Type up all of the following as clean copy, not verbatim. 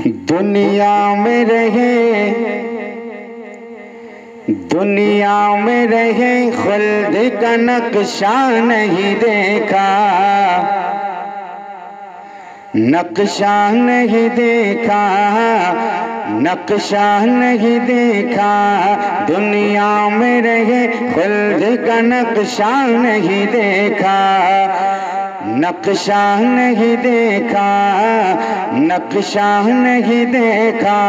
दुनिया में रहे खुल्द का नक्शा नहीं देखा, नक्शा नहीं देखा, नक्शा नहीं देखा। दुनिया में रहे खुल्द का नक्शा नहीं देखा, नक्शा नहीं देखा, नक्शा नहीं देखा।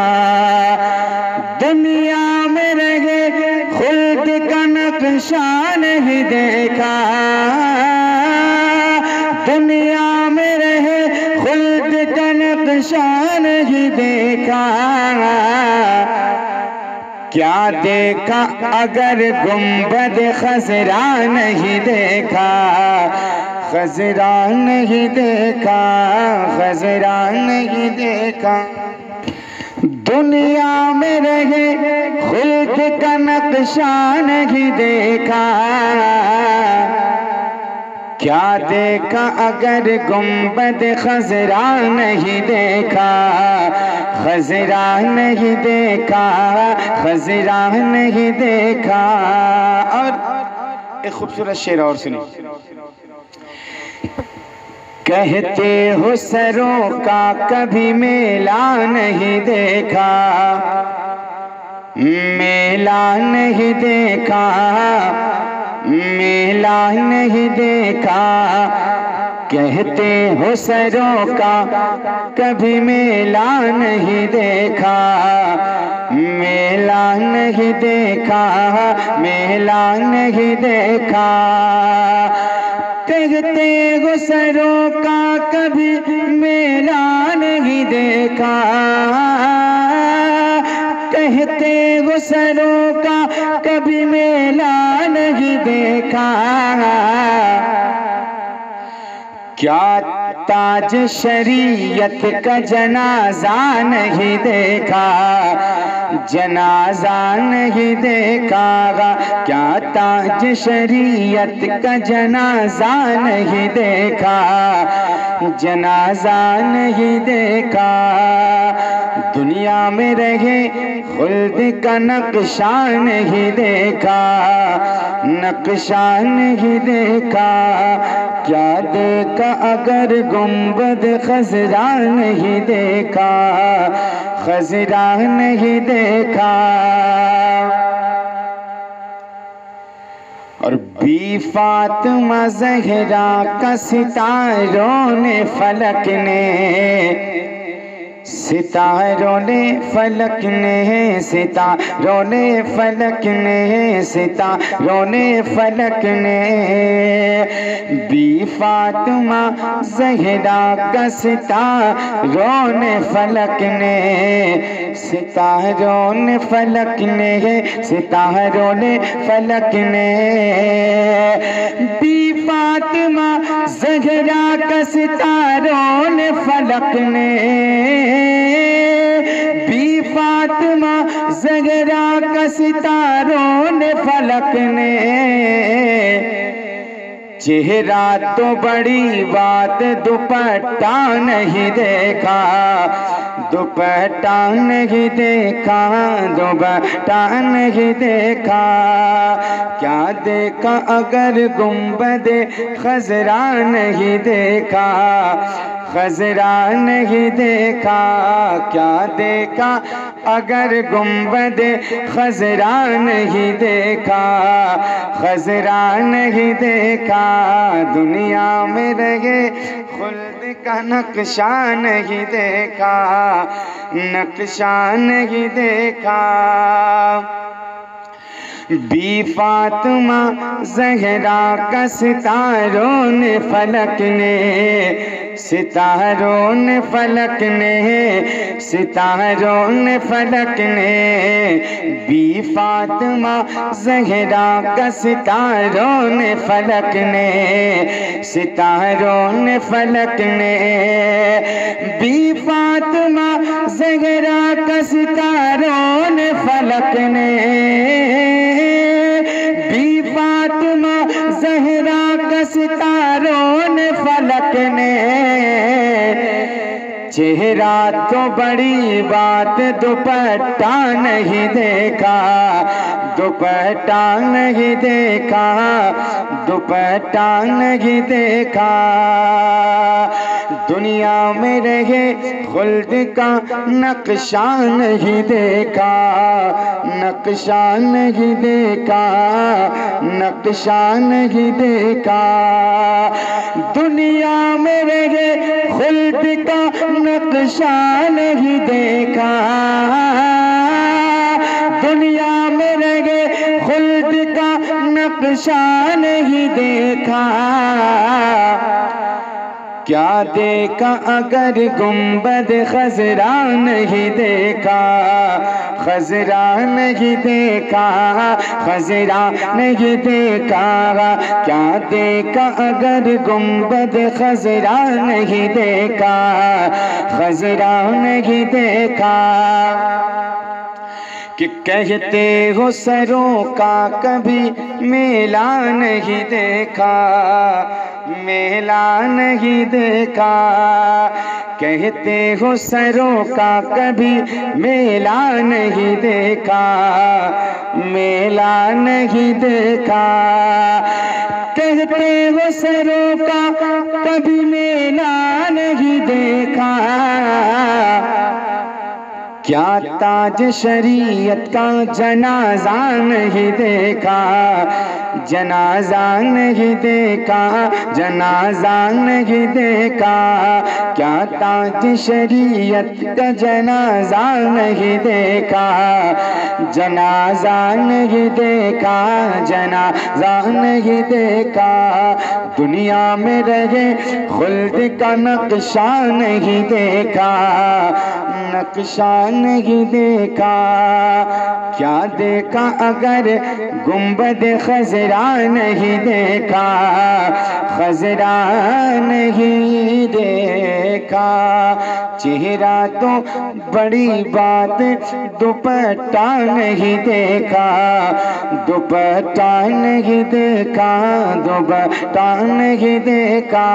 दुनिया में रहे खुल्द का नक्शा नहीं देखा, दुनिया में रहे खुल्द का नक्शा नहीं देखा। क्या देखा अगर गुंबद खजरा नहीं देखा, खजरा नहीं देखा, खजरा नहीं देखा। दुनिया में रहे खुल्द का नक्शा नहीं देखा, क्या देखा अगर गुंबद खजरा नहीं देखा, खजरा नहीं देखा, खजरा नहीं देखा। और एक खूबसूरत शेर और सुनिए। कहते हो सरों का कभी मेला नहीं देखा, मेला नहीं देखा, मेला नहीं देखा। कहते हो सरों का कभी मेला नहीं देखा, मेला नहीं देखा, मेला नहीं देखा। कहते हो सरों का कभी मेला नहीं देखा, कहते हो सरों का कभी मेला नहीं देखा। क्या ताज शरीयत का जनाजा नहीं देखा, जनाजा नहीं देखा। क्या ताज शरीयत का जनाजा नहीं देखा, जनाजा नहीं देखा। दुनिया में रहे खुल्द का नक्शा नहीं देखा, नक्शा नहीं देखा। क्या देखा अगर गुंबद खजरा नहीं देखा, खजरा नहीं देखा। और बी फातिमा ज़हरा का सितारों ने फलक ने, सितारों ने फलक ने, सितारों ने फलक ने, सितारों ने फलक ने। बी फातिमा ज़हरा का सितारों ने फलक ने, सितारों ने फलक ने, सितारों ने फलक ने। बी फातिमा ज़हरा का सितारों ने फलक ने, बी फातिमा ज़हरा का सितारों ने फलक ने। चेहरा तो बड़ी बात दुपट्टा नहीं देखा, दुपट्टा नहीं देखा, दुपट्टा नहीं देखा। क्या देखा अगर गुंबद खजरा नहीं देखा, खजरा नहीं देखा। क्या देखा अगर गुंबद खजरा नहीं देखा, खजरा नहीं देखा। दुनिया में रहे खुल्द का नक्शा नहीं देखा, नक्शा नहीं देखा। बी फातिमा ज़हरा का सितारों ने फलक ने, सितारों ने फलक ने, सितारों ने फलक ने। बी फातिमा ज़हरा का सितारों ने फलक ने, सितारों ने फलक ने। बी फातिमा ज़हरा का सितारों ने फलक ने, बी फातिमा ज़हरा का सितारों ने फलक ने। चेहरा तो बड़ी बात दुपट्टा नहीं देखा, दुपट्टा नहीं देखा, दुपट्टा नहीं देखा। दुनिया में रहे खुल्द का नक्शा नहीं देखा, नक्शा नहीं देखा, नक्शा नहीं देखा। दुनिया में रहे खुल्द का नक्शा नहीं देखा, दुनिया में रहे खुल्द का नक्शा नहीं देखा। क्या देखा अगर गुंबद खजरा नहीं देखा, खजरा नहीं देखा, खजरा नहीं देखा। क्या देखा अगर गुंबद खजरा नहीं देखा, खजरा नहीं देखा। कि कहते हो सरों का कभी मेला नहीं देखा, मेला नहीं देखा। कहते हो सरों का कभी मेला नहीं देखा, मेला नहीं देखा। कहते हो सरों का कभी मेला नहीं देखा। क्या ताज शरीयत का जनाजा नहीं देखा, जनाजा नहीं देखा, जनाजा नहीं देखा। क्या ताज शरीयत का जनाजा नहीं देखा, जनाजा नहीं देखा, जनाजा नहीं देखा। दुनिया में रहे खुल्द का नक्शा नहीं देखा, नक्शा नहीं देखा। क्या देखा अगर गुंबद खजरा नहीं देखा, खजरा नहीं देखा। चेहरा तो बड़ी बात दुपट्टा नहीं देखा, दुपट्टा नहीं देखा, दुपट्टा नहीं देखा।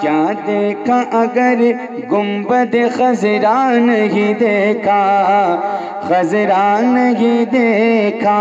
क्या देखा अगर गुंबद खजरा नहीं देखा, खजरा नहीं देखा।